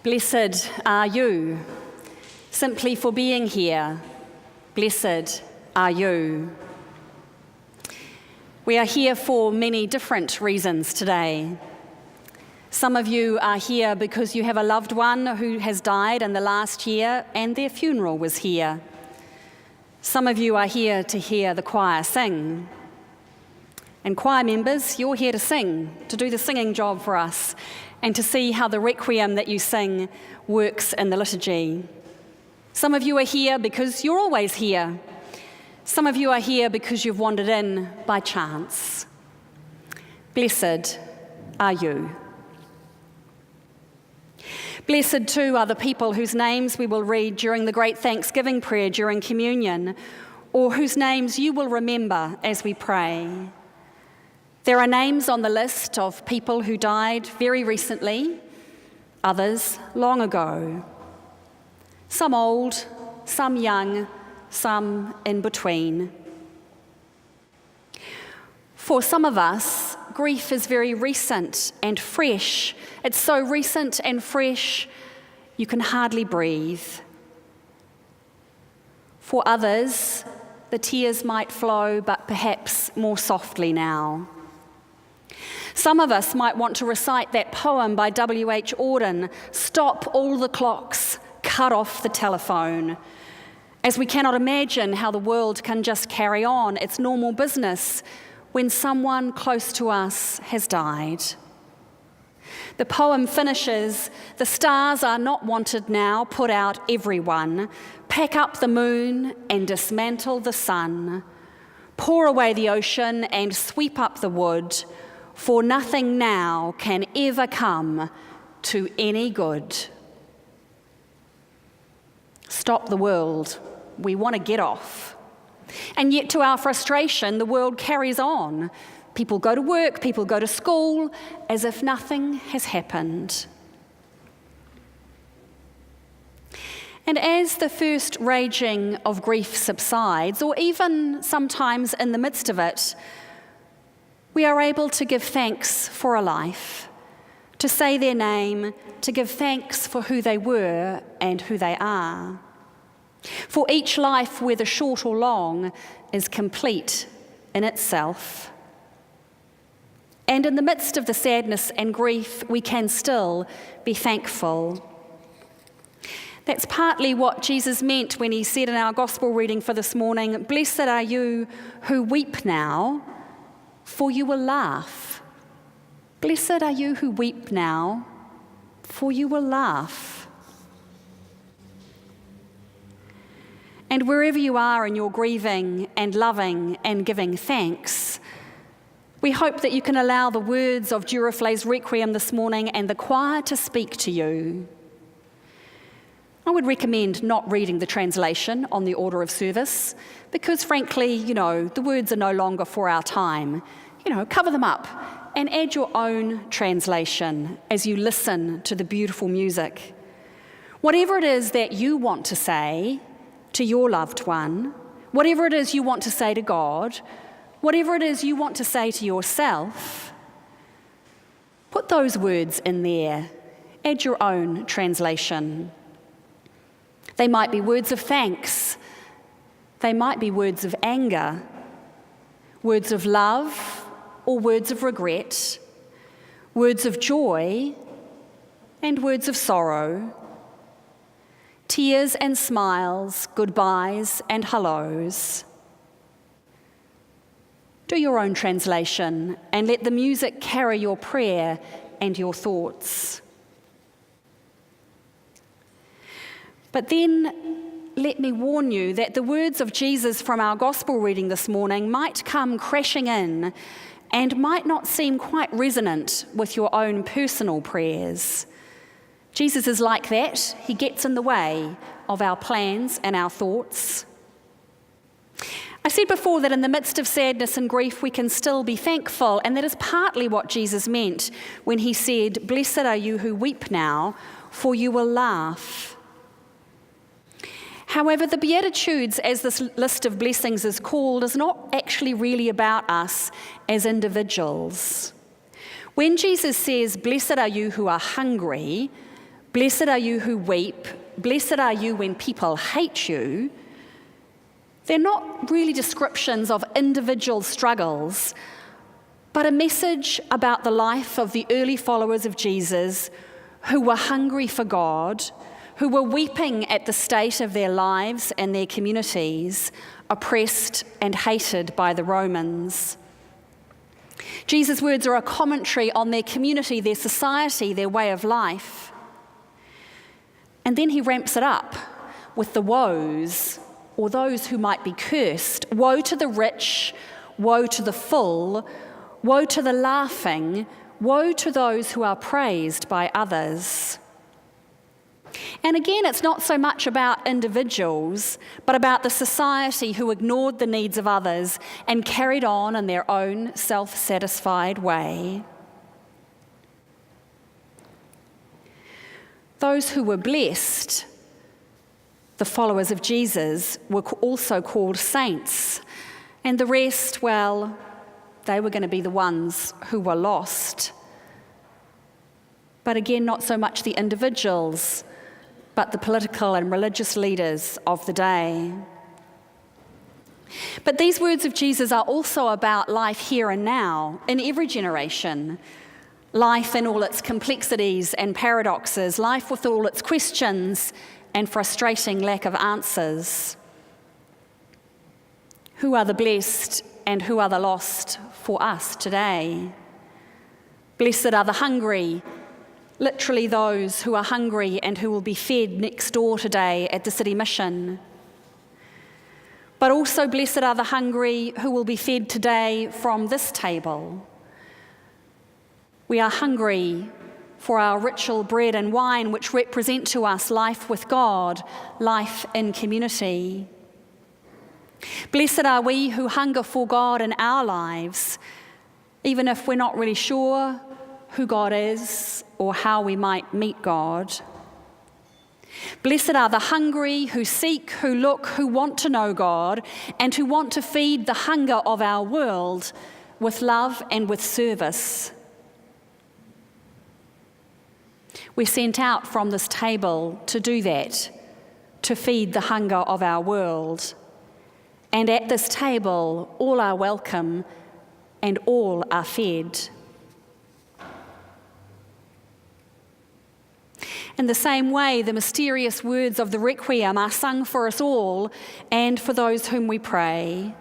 Blessed are you, simply for being here. Blessed are you. We are here for many different reasons today. Some of you are here because you have a loved one who has died in the last year and their funeral was here. Some of you are here to hear the choir sing. And choir members, you're here to sing, to do the singing job for us, and to see how the requiem that you sing works in the liturgy. Some of you are here because you're always here. Some of you are here because you've wandered in by chance. Blessed are you. Blessed too are the people whose names we will read during the great Thanksgiving prayer during communion, or whose names you will remember as we pray. There are names on the list of people who died very recently, others long ago. Some old, some young, some in between. For some of us, grief is very recent and fresh. It's so recent and fresh, you can hardly breathe. For others, the tears might flow, but perhaps more softly now. Some of us might want to recite that poem by W.H. Auden, "Stop all the clocks, cut off the telephone," as we cannot imagine how the world can just carry on its normal business when someone close to us has died. The poem finishes, "The stars are not wanted now, put out everyone. Pack up the moon and dismantle the sun. Pour away the ocean and sweep up the wood, for nothing now can ever come to any good." Stop the world. We want to get off. And yet, to our frustration, the world carries on. People go to work, people go to school, as if nothing has happened. And as the first raging of grief subsides, or even sometimes in the midst of it, we are able to give thanks for a life, to say their name, to give thanks for who they were and who they are. For each life, whether short or long, is complete in itself. And in the midst of the sadness and grief, we can still be thankful. That's partly what Jesus meant when he said in our gospel reading for this morning, "Blessed are you who weep now, for you will laugh." Blessed are you who weep now, for you will laugh. And wherever you are in your grieving and loving and giving thanks, we hope that you can allow the words of Duraflay's Requiem this morning and the choir to speak to you. I would recommend not reading the translation on the order of service because, frankly, the words are no longer for our time. Cover them up and add your own translation as you listen to the beautiful music. Whatever it is that you want to say to your loved one, whatever it is you want to say to God, whatever it is you want to say to yourself, put those words in there. Add your own translation. They might be words of thanks. They might be words of anger, words of love or words of regret, words of joy and words of sorrow, tears and smiles, goodbyes and hellos. Do your own translation and let the music carry your prayer and your thoughts. But then let me warn you that the words of Jesus from our gospel reading this morning might come crashing in and might not seem quite resonant with your own personal prayers. Jesus is like that. He gets in the way of our plans and our thoughts. I said before that in the midst of sadness and grief, we can still be thankful, and that is partly what Jesus meant when he said, "Blessed are you who weep now, for you will laugh." However, the Beatitudes, as this list of blessings is called, is not actually really about us as individuals. When Jesus says, "Blessed are you who are hungry," Blessed are you who weep. Blessed are you when people hate you. They're not really descriptions of individual struggles, but a message about the life of the early followers of Jesus who were hungry for God, who were weeping at the state of their lives and their communities, oppressed and hated by the Romans. Jesus' words are a commentary on their community, their society, their way of life. And then he ramps it up with the woes, or those who might be cursed. Woe to the rich, woe to the full, woe to the laughing, woe to those who are praised by others. And again, it's not so much about individuals, but about the society who ignored the needs of others and carried on in their own self-satisfied way. Those who were blessed, the followers of Jesus, were also called saints, and the rest, well, they were going to be the ones who were lost. But again, not so much the individuals, but the political and religious leaders of the day. But these words of Jesus are also about life here and now, in every generation. Life in all its complexities and paradoxes, life with all its questions and frustrating lack of answers. Who are the blessed and who are the lost for us today? Blessed are the hungry, literally those who are hungry and who will be fed next door today at the City Mission. But also blessed are the hungry who will be fed today from this table. We are hungry for our ritual bread and wine, which represent to us life with God, life in community. Blessed are we who hunger for God in our lives, even if we're not really sure who God is or how we might meet God. Blessed are the hungry who seek, who look, who want to know God, and who want to feed the hunger of our world with love and with service. We're sent out from this table to do that, to feed the hunger of our world. And at this table, all are welcome and all are fed. In the same way, the mysterious words of the Requiem are sung for us all and for those whom we pray.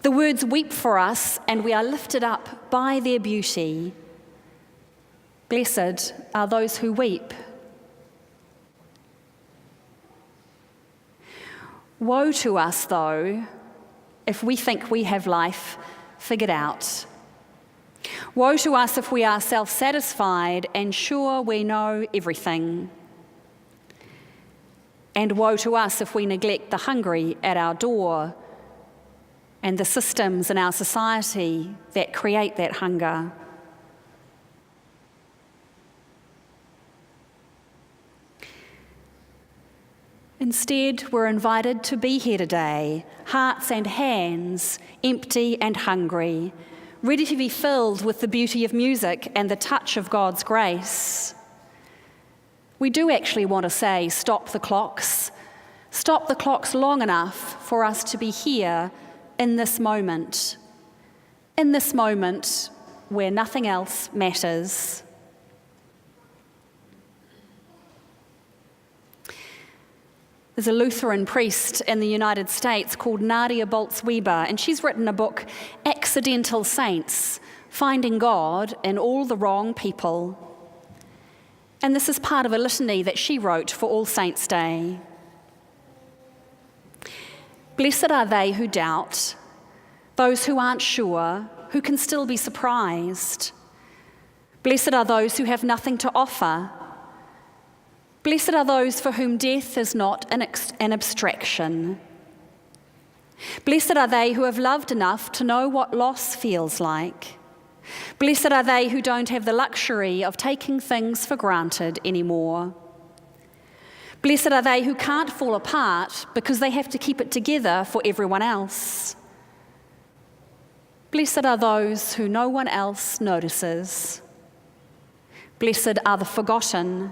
The words weep for us, and we are lifted up by their beauty. Blessed are those who weep. Woe to us, though, if we think we have life figured out. Woe to us if we are self-satisfied and sure we know everything. And woe to us if we neglect the hungry at our door and the systems in our society that create that hunger. Instead, we're invited to be here today, hearts and hands, empty and hungry, ready to be filled with the beauty of music and the touch of God's grace. We do actually want to say, stop the clocks long enough for us to be here in this moment where nothing else matters. There's a Lutheran priest in the United States called Nadia Bolz-Weber, and she's written a book, Accidental Saints, Finding God in All the Wrong People. And this is part of a litany that she wrote for All Saints' Day. Blessed are they who doubt, those who aren't sure, who can still be surprised. Blessed are those who have nothing to offer. Blessed are those for whom death is not an abstraction. Blessed are they who have loved enough to know what loss feels like. Blessed are they who don't have the luxury of taking things for granted anymore. Blessed are they who can't fall apart because they have to keep it together for everyone else. Blessed are those who no one else notices. Blessed are the forgotten.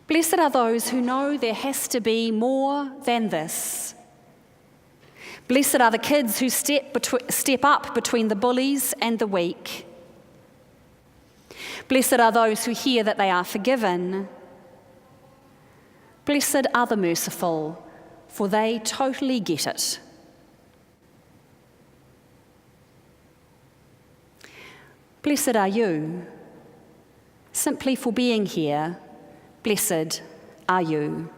Blessed are those who know there has to be more than this. Blessed are the kids who step up between the bullies and the weak. Blessed are those who hear that they are forgiven. Blessed are the merciful, for they totally get it. Blessed are you. Simply for being here, blessed are you.